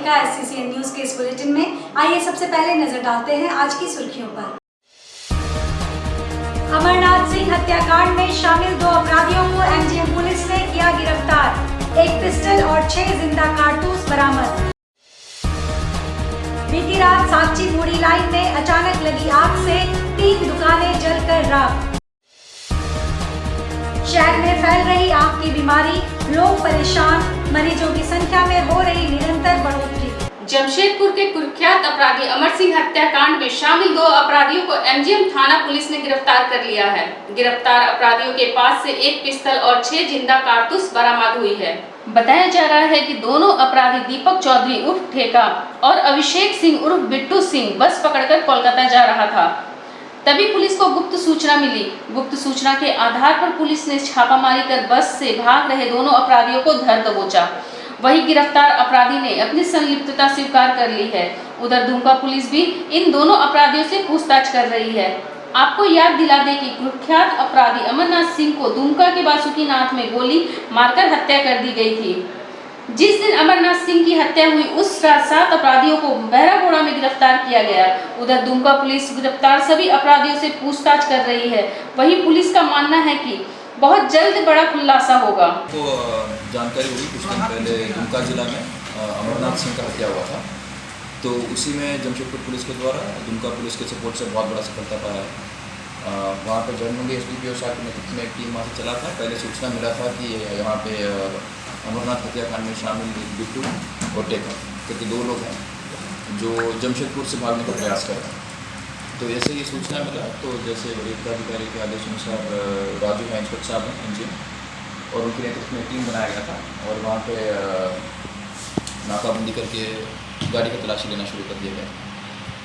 का SCCN news के इस बुलेटिन में। आइए सबसे पहले नजर डालते हैं आज की सुर्खियों पर। अमरनाथ सिंह हत्याकांड में शामिल 2 अपराधियों को MGM पुलिस ने किया गिरफ्तार। एक पिस्टल और 6 जिंदा कारतूस बरामद। बीती रात साकची मूड़ी लाइन में अचानक लगी आग से 3 दुकानें जलकर राख। शहर में फैल रही आग की बीमारी, लोग परेशान, मरीजों की संख्या में हो रही निरंतर बढ़ोतरी। जमशेदपुर के कुख्यात अपराधी अमर सिंह हत्याकांड में शामिल 2 अपराधियों को MGM थाना पुलिस ने गिरफ्तार कर लिया है। गिरफ्तार अपराधियों के पास से एक पिस्तौल और 6 जिंदा कारतूस बरामद हुई है। बताया जा रहा है कि दोनों अपराधी दीपक चौधरी उर्फ ठेका और अभिषेक सिंह उर्फ बिट्टू सिंह बस पकड़कर कोलकाता जा रहा था। तभी पुलिस को गुप्त सूचना मिली। गुप्त सूचना के आधार पर पुलिस ने छापामारी कर बस से भाग रहे दोनों अपराधियों को धर दबोचा। वही गिरफ्तार अपराधी ने अपनी संलिप्तता स्वीकार कर ली है। उधर दुमका पुलिस भी इन दोनों अपराधियों से पूछताछ कर रही है। आपको याद दिला दें कि कुख्यात अपराधी अमरनाथ सिंह को दुमका के बासुकीनाथ में गोली मारकर हत्या कर दी गई थी। जिस दिन अमरनाथ सिंह की हत्या हुई उस रात 7 अपराधियों को बहरागोड़ा में गिरफ्तार किया गया। उधर दुमका पुलिस गिरफ्तार सभी अपराधियों से पूछताछ कर रही है। वही पुलिस का मानना है कि बहुत जल्द बड़ा खुलासा होगा। तो जानकारी हुई कुछ दिन पहले दुमका जिला में अमरनाथ सिंह का हत्या हुआ था, तो उसी में जमशेदपुर पुलिस के द्वारा दुमका पुलिस के सपोर्ट से बहुत बड़ा सफलता पाया है। वहाँ पर जर्नली SDPO साहब के नेतृत्व में एक टीम वहाँ से चला था। पहले सूचना मिला था कि यहाँ पे अमरनाथ हत्याकांड में शामिल बिट्टू और टेका करके 2 लोग हैं जो जमशेदपुर से भागने का प्रयास कर रहे हैं। तो जैसे ये सूचना मिला तो जैसे वरीयता अधिकारी के आदेश अनुसार राजू हैं इंस्पेक्टर साहब हैं MGM और उनके नेतृत्व में टीम बनाया गया था और वहाँ पे नाकाबंदी करके गाड़ी का तलाशी लेना शुरू कर दिया गया।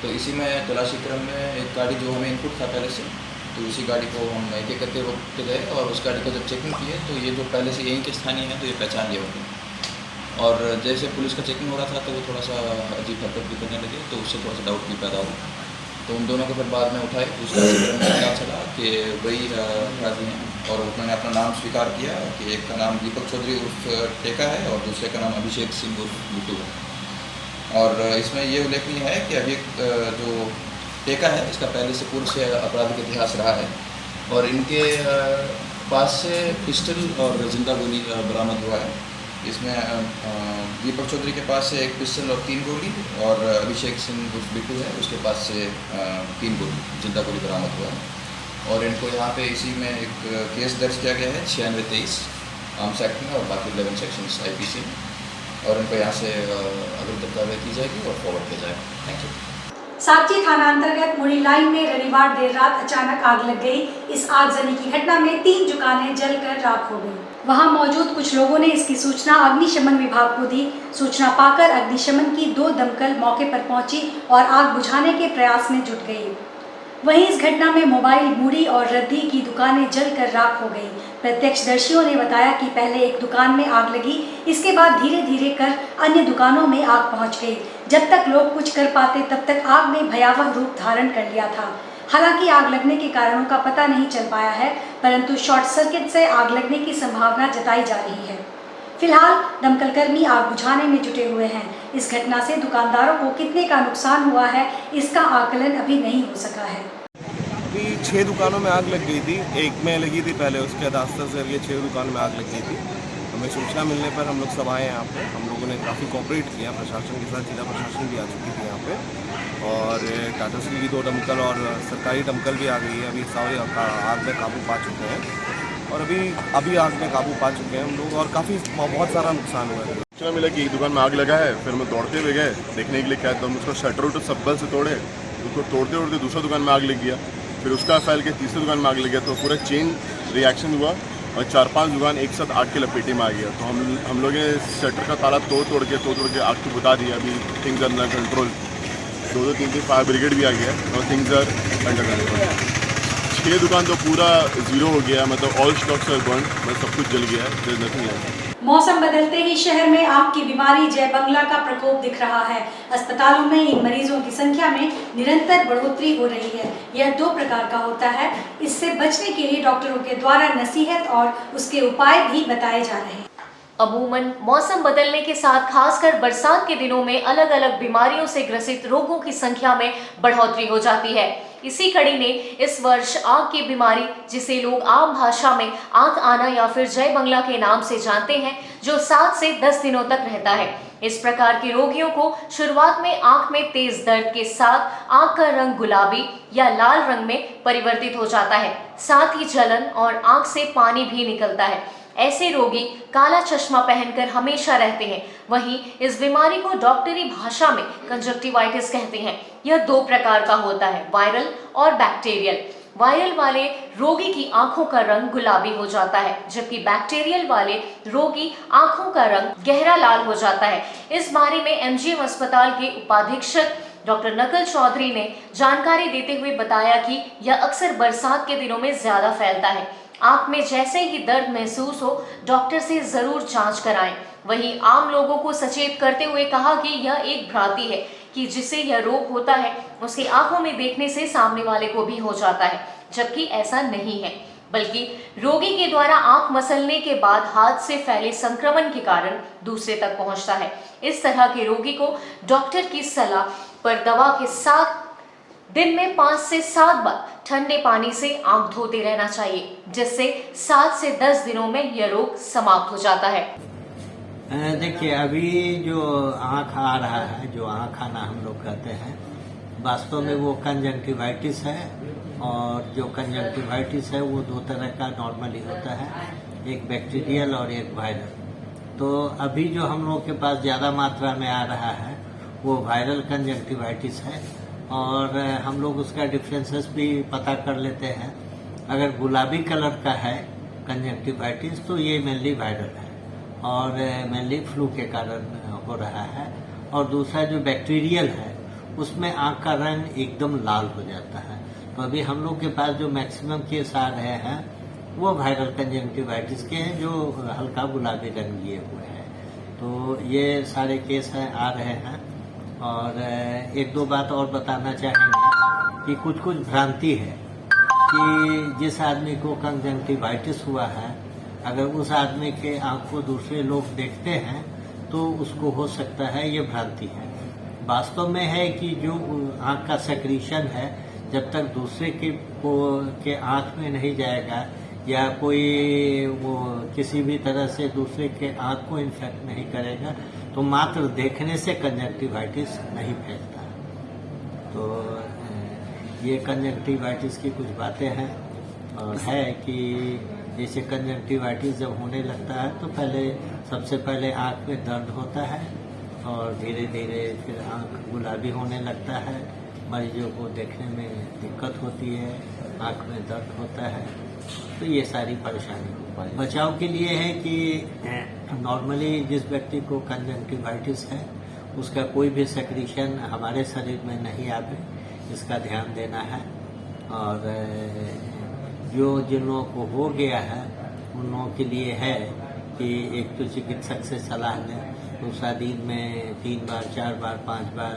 तो इसी में तलाशी क्रम में एक गाड़ी जो हमें इनपुट था पहले से, तो इसी गाड़ी को हम एक करके रोकते गए और उस गाड़ी को जब चेकिंग किए तो ये जो पहले से यहीं के स्थानीय हैं तो ये पहचान लिए होंगे। और जैसे पुलिस का चेकिंग हो रहा था तो वो थोड़ा सा अजीब हरकत भी करने लगे, तो उससे थोड़ा सा डाउट भी पैदा हुआ। तो उन दोनों को फिर बाद में उठाए, उसका पता चला कि वही अपराधी हैं और उन्होंने अपना नाम स्वीकार किया कि एक का नाम दीपक चौधरी उर्फ टेका है और दूसरे का नाम अभिषेक सिंह उर्फ बिट्टू है। और इसमें ये उल्लेखनीय है कि अभी जो टेका है इसका पहले से पूर्व से आपराधिक इतिहास रहा है और इनके पास से पिस्टल और जिंदा गोली बरामद हुआ है। इसमें दीपक चौधरी के पास से एक पिस्टल और 3 गोली और अभिषेक सिंह बिट्टू है उसके पास से 3 गोली जिंदा गोली बरामद हुआ है। और इनको यहाँ पे इसी में एक केस दर्ज किया गया है 9623 आर्म्स एक्ट में और बाकी 11 सेक्शंस IPC में, और इनको यहाँ से अगली तक कार्रवाई की जाएगी और फॉरवर्ड किया जाएगा। Thank you. साकची थाना अंतर्गत मुड़ी लाइन में रविवार देर रात अचानक आग लग गई। इस आगजनी की घटना में 3 दुकानें जलकर राख हो गई। वहां मौजूद कुछ लोगों ने इसकी सूचना अग्निशमन विभाग को दी। सूचना पाकर अग्निशमन की 2 दमकल मौके पर पहुंची और आग बुझाने के प्रयास में जुट गई। वहीं इस घटना में मोबाइल, मूड़ी और रद्दी की दुकानें जलकर राख हो गई। प्रत्यक्षदर्शियों ने बताया कि पहले एक दुकान में आग लगी, इसके बाद धीरे धीरे कर अन्य दुकानों में आग पहुंच गई। जब तक लोग कुछ कर पाते तब तक आग ने भयावह रूप धारण कर लिया था। हालांकि आग लगने के कारणों का पता नहीं चल पाया है, परंतु शॉर्ट सर्किट से आग लगने की संभावना जताई जा रही है। फिलहाल दमकलकर्मी आग बुझाने में जुटे हुए हैं। इस घटना से दुकानदारों को कितने का नुकसान हुआ है इसका आकलन अभी नहीं हो सका है। अभी 6 दुकानों में आग लग गई थी। एक में लगी थी पहले, उसके रास्ते से ये 6 दुकानों में आग लग गई थी। हमें सूचना मिलने पर हम लोग सब आए यहाँ पे। हम लोगों ने काफ़ी कोऑपरेट किया प्रशासन के साथ। जिला प्रशासन भी आ चुकी थी यहाँ पे और टाटा स्टील की 2 दमकल और सरकारी दमकल भी आ गई है। अभी सारे आग में काबू पा चुके हैं और अभी आग में काबू पा चुके हैं हम लोग और काफ़ी बहुत सारा नुकसान हुआ है। सूचना मिला कि एक दुकान में आग लगा है, फिर हम दौड़ते हुए गए देखने के लिए क्या, तो हम उसका शटर उटर सब्बल से तोड़े, उसको तोड़ते तोड़ते दूसरा दुकान में आग लग गया, फिर उसका फैल के तीसरे दुकान में आग लग गया। तो पूरा चेन रिएक्शन हुआ और 4-5 दुकान एक साथ आग की लपेटे में आ गया। तो हम लोग ने शटर का ताला तोड़ के आग को बुता दिया। अभी things are under control. 2-3 fire brigade भी आ गया और थिंग्स आर अंडर कंट्रोल। 6 दुकान तो पूरा जीरो हो गया, मतलब ऑल स्टॉक्स आर बर्न, मतलब सब कुछ जल गया है। There is nothing left. मौसम बदलते ही शहर में आग की बीमारी जय बंगला का प्रकोप दिख रहा है। अस्पतालों में इन मरीजों की संख्या में निरंतर बढ़ोतरी हो रही है। यह 2 प्रकार का होता है। इससे बचने के लिए डॉक्टरों के द्वारा नसीहत और उसके उपाय भी बताए जा रहे हैं। अमूमन मौसम बदलने के साथ खासकर बरसात के दिनों में अलग अलग बीमारियों से ग्रसित रोगों की संख्या में बढ़ोतरी हो जाती है। इसी कड़ी में इस वर्ष आंख की बीमारी, जिसे लोग आम भाषा में आंख आना या फिर जय बंगला के नाम से जानते हैं, जो 7 से 10 दिनों तक रहता है। इस प्रकार के रोगियों को शुरुआत में आंख में तेज दर्द के साथ आंख का रंग गुलाबी या लाल रंग में परिवर्तित हो जाता है। साथ ही जलन और आंख से पानी भी निकलता है। ऐसे रोगी काला चश्मा पहनकर हमेशा रहते हैं। वहीं इस बीमारी को डॉक्टरी भाषा में कंजक्टिवाइटिस कहते हैं। यह 2 प्रकार का होता है, वायरल और बैक्टीरियल। वायरल वाले रोगी की आंखों का रंग गुलाबी हो जाता है, जबकि बैक्टीरियल वाले रोगी आंखों का रंग गहरा लाल हो जाता है। इस बारे में MGM अस्पताल के उपाधीक्षक डॉक्टर नकल चौधरी ने जानकारी देते हुए बताया कि यह अक्सर बरसात के दिनों में ज्यादा फैलता है। आंख में जैसे ही दर्द महसूस हो, डॉक्टर से जरूर जांच कराएं। वहीं आम लोगों को सचेत करते हुए कहा कि यह एक भ्रांति है कि जिसे यह रोग होता है उसकी आंखों में देखने से सामने वाले को भी हो जाता है, जबकि ऐसा नहीं है, बल्कि रोगी के द्वारा आंख मसलने के बाद हाथ से फैले संक्रमण के कारण दूसरे तक पहुंचता है। इस तरह के रोगी को डॉक्टर की सलाह पर दवा के साथ दिन में 5 से 7 बार ठंडे पानी से आंख धोते रहना चाहिए, जिससे 7 से 10 दिनों में यह रोग समाप्त हो जाता है। देखिए, अभी जो आँख आ रहा है, जो आँख आना हम लोग कहते हैं, वास्तव में वो कंजंक्टिवाइटिस है। और जो कंजंक्टिवाइटिस है वो 2 तरह का नॉर्मली होता है, एक बैक्टीरियल और एक वायरल। तो अभी जो हम लोग के पास ज़्यादा मात्रा में आ रहा है वो वायरल कंजंक्टिवाइटिस है। और हम लोग उसका डिफरेंसेस भी पता कर लेते हैं। अगर गुलाबी कलर का है कंजंक्टिवाइटिस तो ये मेनली वायरल है और मेनली फ्लू के कारण हो रहा है। और दूसरा जो बैक्टीरियल है उसमें आँख का रंग एकदम लाल हो जाता है। तो अभी हम लोग के पास जो मैक्सिमम केस आ रहे हैं वो वायरल कंजंक्टिवाइटिस के हैं, जो हल्का गुलाबी रंग लिए हुए हैं। तो ये सारे केस आ रहे हैं। और 1-2 बात और बताना चाहेंगे कि कुछ भ्रांति है कि जिस आदमी को कंजंक्टिवाइटिस हुआ है, अगर उस आदमी के आँख को दूसरे लोग देखते हैं तो उसको हो सकता है, ये भ्रांति है। वास्तव में है कि जो आँख का सेक्रीशन है, जब तक दूसरे के आँख में नहीं जाएगा या कोई वो किसी भी तरह से दूसरे के आँख को इन्फेक्ट नहीं करेगा, तो मात्र देखने से कंजंक्टिवाइटिस नहीं फैलता। तो ये कंजंक्टिवाइटिस की कुछ बातें हैं। और है कि जैसे कंजंक्टिवाइटिस जब होने लगता है तो सबसे पहले आँख में दर्द होता है और धीरे धीरे फिर आँख गुलाबी होने लगता है। मरीजों को देखने में दिक्कत होती है, आँख में दर्द होता है। तो ये सारी परेशानी बचाव के लिए है कि नॉर्मली जिस व्यक्ति को कंजंक्टिवाइटिस है उसका कोई भी सेक्रीशन हमारे शरीर में नहीं आवे, इसका ध्यान देना है। और जिन लोगों को हो गया है उन लोगों के लिए है कि एक तो चिकित्सक से सलाह लें, दूसरा दिन में 3 बार 4 बार 5 बार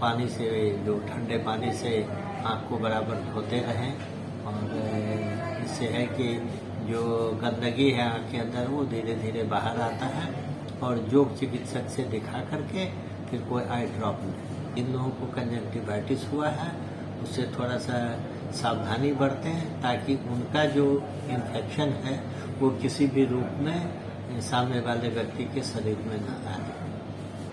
पानी से, जो ठंडे पानी से आँख को बराबर धोते रहें। और इससे है कि जो गंदगी है आँख के अंदर वो धीरे धीरे बाहर आता है। और योग चिकित्सक से दिखा करके फिर कोई आई ड्रॉप लें। इन लोगों को कंजंक्टिवाइटिस हुआ है उससे थोड़ा सा सावधानी बरतें ताकि उनका जो इन्फेक्शन है वो किसी भी रूप में सामने वाले व्यक्ति के शरीर में न आए।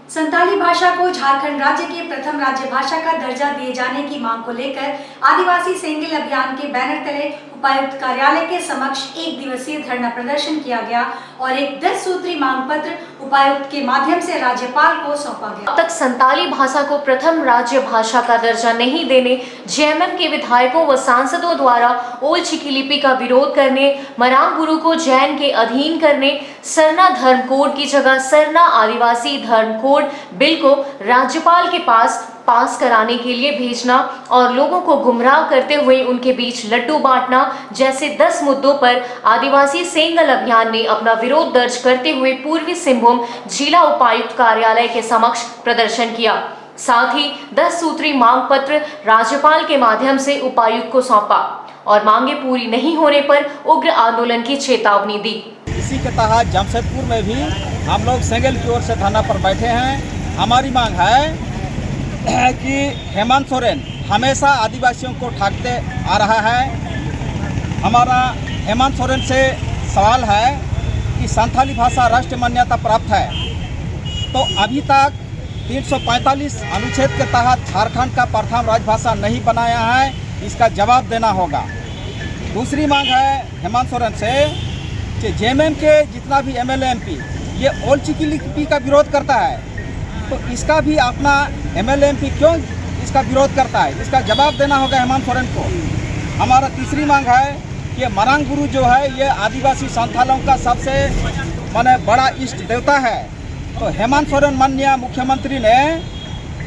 संताली भाषा को झारखंड राज्य के प्रथम राज्य भाषा का दर्जा दिए जाने की मांग को लेकर आदिवासी सेंगेल अभियान के बैनर तले उपायुक्त कार्यालय के समक्ष 1 दिवसीय धरना प्रदर्शन किया गया और एक 10 सूत्री मांग पत्र उपायुक्त के माध्यम से राज्यपाल को सौंपा गया। अब तक संताली भाषा को प्रथम राज्य भाषा का दर्जा नहीं देने जेएमएम के विधायकों व सांसदों द्वारा ओल चिकी लिपि का विरोध करने, मराम गुरु को जैन के अधीन करने, सरना धर्म कोड की जगह सरना आदिवासी धर्म कोड बिल को राज्यपाल के पास कराने के लिए भेजना और लोगों को गुमराह करते हुए उनके बीच लड्डू बांटना जैसे 10 मुद्दों पर आदिवासी सेंगेल अभियान ने अपना विरोध दर्ज करते हुए पूर्वी सिंहभूम जिला उपायुक्त कार्यालय के समक्ष प्रदर्शन किया। साथ ही 10 सूत्री मांग पत्र राज्यपाल के माध्यम से उपायुक्त को सौंपा और मांगे पूरी नहीं होने पर उग्र आंदोलन की चेतावनी दी। इसी के तहत जमशेदपुर में भी हम लोग सेंगेल की ओर से धरना पर बैठे हैं। हमारी मांग है कि हेमंत सोरेन हमेशा आदिवासियों को ठगते आ रहा है। हमारा हेमंत सोरेन से सवाल है कि संथाली भाषा राष्ट्रीय मान्यता प्राप्त है, तो अभी तक 345 अनुच्छेद के तहत झारखंड का प्रथम राजभाषा नहीं बनाया है, इसका जवाब देना होगा। दूसरी मांग है हेमंत सोरेन से कि जेएमएम के जितना भी एमएलए एमपी ये ओल्ड चिकी लिपि का विरोध करता है, तो इसका भी अपना एमएलए एमपी क्यों इसका विरोध करता है, इसका जवाब देना होगा हेमंत सोरेन को। हमारा तीसरी मांग है कि मरांग गुरु जो है ये आदिवासी संथालों का सबसे माने बड़ा इष्ट देवता है, तो हेमंत सोरेन माननीय मुख्यमंत्री ने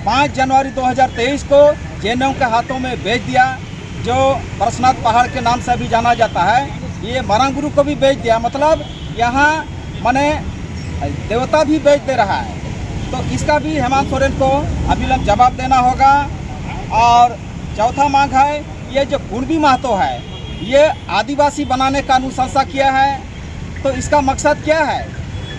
5 जनवरी 2023 को जेएनयू के हाथों में बेच दिया, जो परसनाथ पहाड़ के नाम से भी जाना जाता है। ये मरांग गुरु को भी बेच दिया, मतलब यहाँ माने देवता भी बेच दे रहा है, तो इसका भी हेमंत सोरेन को अविलंब जवाब देना होगा। और चौथा मांग है ये जो कुणबी महतो है ये आदिवासी बनाने का अनुशंसा किया है, तो इसका मकसद क्या है,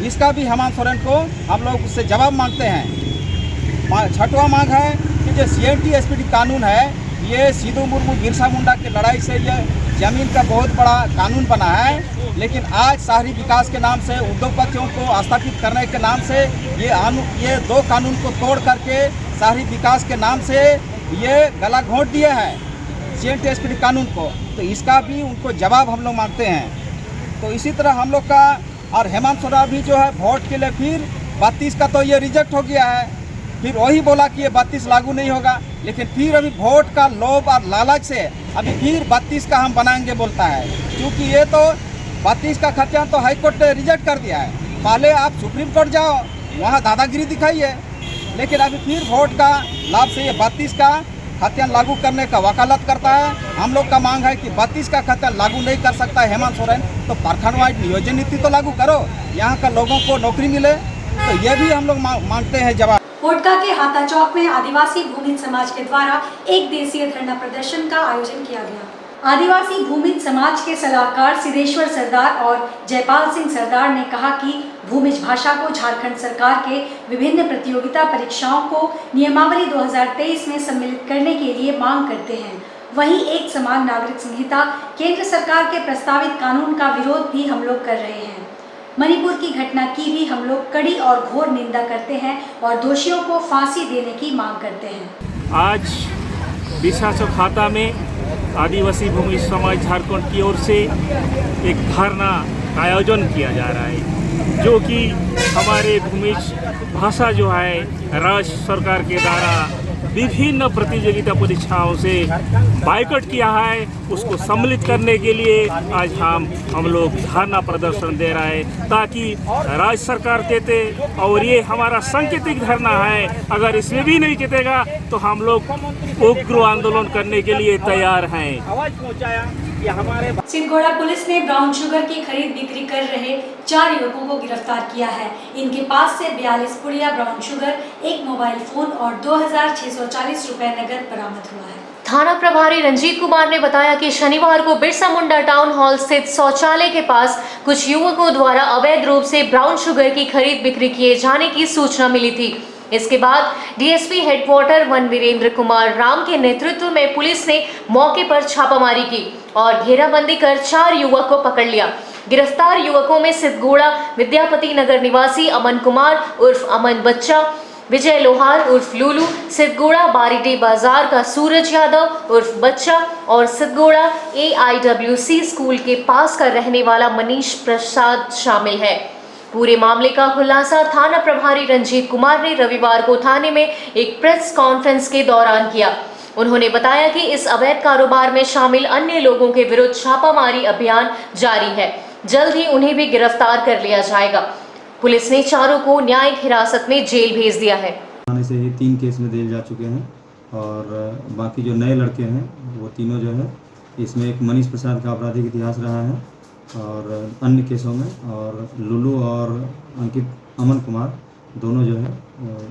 इसका भी हेमंत सोरेन को हम लोग उससे जवाब मांगते हैं। छठवां मांग है कि जो CNT SPD कानून है ये सिद्धू मुर्मू बिरसा मुंडा की लड़ाई से ये जमीन का बहुत बड़ा कानून बना है, लेकिन आज शहरी विकास के नाम से उद्योगपतियों को स्थापित करने के नाम से ये 2 कानून को तोड़ करके शहरी विकास के नाम से ये गला घोंट दिए हैं CNT SPD कानून को, तो इसका भी उनको जवाब हम लोग मांगते हैं। तो इसी तरह हम लोग का और हेमंत सोरेन भी जो है वोट के लिए फिर 32 का तो ये रिजेक्ट हो गया है, फिर वही बोला कि ये 32 लागू नहीं होगा, लेकिन फिर अभी वोट का लोभ और लालच से अभी फिर 32 का हम बनाएंगे बोलता है, क्योंकि ये तो 32 का खर्चा तो हाई कोर्ट ने रिजेक्ट कर दिया है। पहले आप सुप्रीम कोर्ट जाओ, वहाँ दादागिरी दिखाइए, लेकिन अभी फिर वोट का लाभ से ये 32 का खतियान लागू करने का वकालत करता है। हम लोग का मांग है कि 32 का खतियान लागू नहीं कर सकता हेमंत सोरेन, तो प्रखंड वाइज नियोजन नीति तो लागू करो, यहाँ का लोगों को नौकरी मिले, तो ये भी हम लोग मांगते हैं जवाब। कोटका के हाथा चौक में आदिवासी भूमिज समाज के द्वारा एक दिवसीय धरना प्रदर्शन का आयोजन किया गया। आदिवासी भूमिज समाज के सलाहकार सिद्धेश्वर सरदार और जयपाल सिंह सरदार ने कहा कि भूमिज भाषा को झारखंड सरकार के विभिन्न प्रतियोगिता परीक्षाओं को नियमावली 2023 में सम्मिलित करने के लिए मांग करते हैं। वहीं एक समान नागरिक संहिता केंद्र सरकार के प्रस्तावित कानून का विरोध भी हम लोग कर रहे हैं। मणिपुर की घटना की भी हम लोग कड़ी और घोर निंदा करते हैं और दोषियों को फांसी देने की मांग करते हैं। आज विशासक खाता में आदिवासी भूमि समाज झारखंड की ओर से एक धरना का आयोजन किया जा रहा है, जो कि हमारे भूमिज भाषा जो है राज्य सरकार के द्वारा विभिन्न प्रतियोगिता परीक्षाओं से बाइकआउट किया है, उसको सम्मिलित करने के लिए आज हम लोग धरना प्रदर्शन दे रहे हैं, ताकि राज्य सरकार कहते और ये हमारा सांकेतिक धरना है, अगर इसमें भी नहीं जीतेगा तो हम लोग उग्र आंदोलन करने के लिए तैयार हैं। सिद्धगोड़ा पुलिस ने ब्राउन शुगर की खरीद बिक्री कर रहे 4 युवकों को गिरफ्तार किया है। इनके पास से 42 पुड़िया ब्राउन शुगर, एक मोबाइल फोन और 2640 रुपए नगद बरामद हुआ है। थाना प्रभारी रंजीत कुमार ने बताया कि शनिवार को बिरसा मुंडा टाउन हॉल स्थित शौचालय के पास कुछ युवकों द्वारा अवैध रूप से ब्राउन शुगर की खरीद बिक्री किए जाने की सूचना मिली थी। इसके बाद डीएसपी हेडक्वार्टर 1 वीरेंद्र कुमार राम के नेतृत्व में पुलिस ने मौके पर छापामारी की और घेराबंदी कर 4 युवक को पकड़ लिया। गिरफ्तार युवकों में सिद्धगोड़ा विद्यापति नगर निवासी अमन कुमार उर्फ अमन बच्चा, विजय लोहार उर्फ लूलू, सिद्धगोड़ा बारीडी बाजार का सूरज यादव उर्फ बच्चा और सिद्धगोड़ा AIWC स्कूल के पास का रहने वाला मनीष प्रसाद शामिल है। पूरे मामले का खुलासा थाना प्रभारी रंजीत कुमार ने रविवार को थाने में एक प्रेस कॉन्फ्रेंस के दौरान किया। उन्होंने बताया कि इस अवैध कारोबार में शामिल अन्य लोगों के विरुद्ध छापामारी अभियान जारी है, जल्द ही उन्हें भी गिरफ्तार कर लिया जाएगा। पुलिस ने चारों को न्यायिक हिरासत में जेल भेज दिया है। थाने से ही 3 केस में जेल जा चुके हैं और बाकी जो नए लड़के हैं वो तीनों जो है, इसमें एक मनीष प्रसाद का आपराधिक इतिहास रहा है और अन्य केसों में, और लुलू और अंकित अमन कुमार दोनों जो है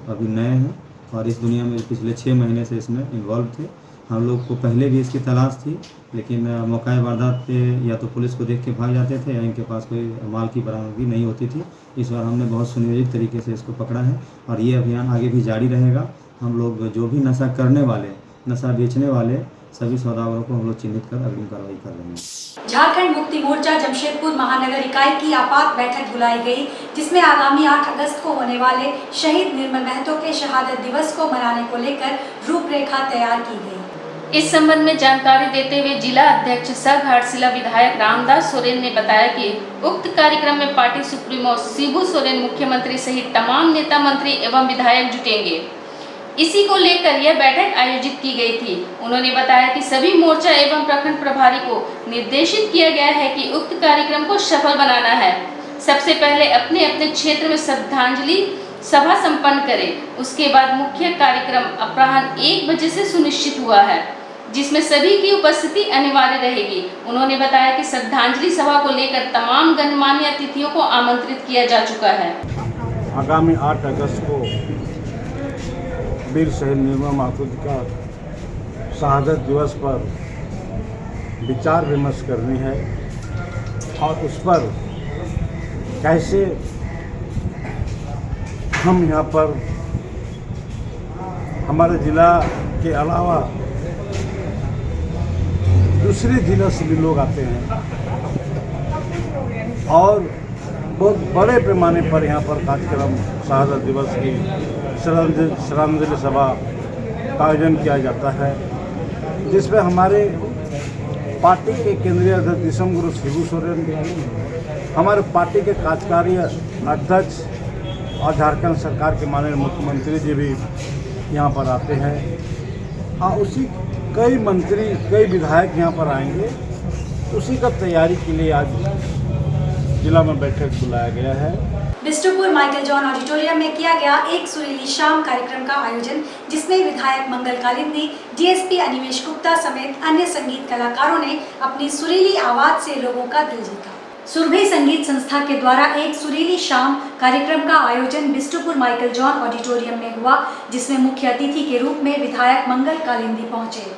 अभी नए हैं और इस दुनिया में पिछले 6 महीने से इसमें इन्वॉल्व थे। हम लोग को पहले भी इसकी तलाश थी, लेकिन मौका वारदात पे या तो पुलिस को देख के भाग जाते थे या इनके पास कोई माल की बरामदगी नहीं होती थी। इस बार हमने बहुत सुनियोजित तरीके से इसको पकड़ा है और ये अभियान आगे भी जारी रहेगा। हम लोग जो भी नशा करने वाले, नशा बेचने वाले सभी सौदागरों को हम लोग चिन्हित कर अग्रिम कार्रवाई कर रहे हैं। झारखंड मुक्ति मोर्चा जमशेदपुर महानगर इकाई की आपात बैठक बुलाई गई, जिसमें आगामी 8 अगस्त को होने वाले शहीद निर्मल महतो के शहादत दिवस को मनाने को लेकर रूपरेखा तैयार की गई। इस संबंध में जानकारी देते हुए जिला अध्यक्ष सह घाटशिला विधायक रामदास सोरेन ने बताया कि उक्त कार्यक्रम में पार्टी सुप्रीमो शिबू सोरेन, मुख्यमंत्री सहित तमाम नेता, मंत्री एवं विधायक जुटेंगे। इसी को लेकर यह बैठक आयोजित की गई थी। उन्होंने बताया कि सभी मोर्चा एवं प्रखंड प्रभारी को निर्देशित किया गया है कि उक्त कार्यक्रम को सफल बनाना है। सबसे पहले अपने अपने क्षेत्र में श्रद्धांजलि सभा संपन्न करें। उसके बाद मुख्य कार्यक्रम अपराह्न 1 बजे से सुनिश्चित हुआ है, जिसमें सभी की उपस्थिति अनिवार्य रहेगी। उन्होंने बताया कि श्रद्धांजलि सभा को लेकर तमाम गणमान्य अतिथियों को आमंत्रित किया जा चुका है। आगामी 8 अगस्त को वीर शहीद निर्मल महतो जी का शहादत दिवस पर विचार विमर्श करनी है और उस पर कैसे हम यहाँ पर हमारे ज़िला के अलावा दूसरे ज़िला से भी लोग आते हैं और बहुत बड़े पैमाने पर यहाँ पर कार्यक्रम शहादत दिवस की श्रद्धांजलि सभा का आयोजन किया जाता है, जिसमें हमारे पार्टी के केंद्रीय अध्यक्ष दिसम गुरु शिबू सोरेन, हमारे पार्टी के कार्यकारी अध्यक्ष और झारखंड सरकार के माननीय मुख्यमंत्री जी भी यहाँ पर आते हैं। हाँ, उसी कई मंत्री, कई विधायक यहाँ पर आएंगे। उसी का तैयारी के लिए आज जिला में बैठक बुलाया गया है। बिष्टुपुर माइकल जॉन ऑडिटोरियम में किया गया एक सुरीली शाम कार्यक्रम का आयोजन, जिसमें विधायक मंगल कालिंदी, डीएसपी अनिमेश गुप्ता समेत अन्य संगीत कलाकारों ने अपनी सुरीली आवाज से लोगों का दिल जीता। सुरभि संगीत संस्था के द्वारा एक सुरीली शाम कार्यक्रम का आयोजन बिष्टुपुर माइकल जॉन ऑडिटोरियम में हुआ, जिसमें मुख्य अतिथि के रूप में विधायक मंगल कालिंदी पहुंचे।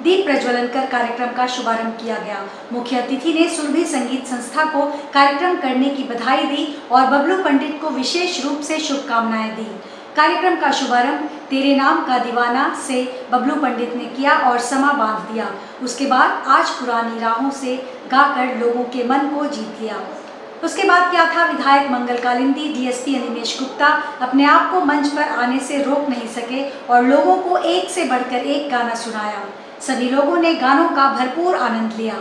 दीप प्रज्वलन कर कार्यक्रम का शुभारंभ किया गया। मुख्य अतिथि ने सुरभि संगीत संस्था को कार्यक्रम करने की बधाई दी और बबलू पंडित को विशेष रूप से शुभकामनाएं दी। कार्यक्रम का शुभारंभ तेरे नाम का दीवाना से बबलू पंडित ने किया और समा बांध दिया। उसके बाद आज पुरानी राहों से गाकर लोगों के मन को जीत लिया। उसके बाद क्या था, विधायक मंगल कालिंदी, डीएसपी अनिमेश गुप्ता अपने आप को मंच पर आने से रोक नहीं सके और लोगों को एक से बढ़कर एक गाना सुनाया। सभी लोगों ने गानों का भरपूर आनंद लिया।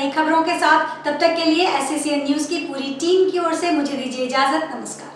नई खबरों के साथ। तब तक के लिए SACN न्यूज की पूरी टीम की ओर से मुझे दीजिए इजाजत। नमस्कार।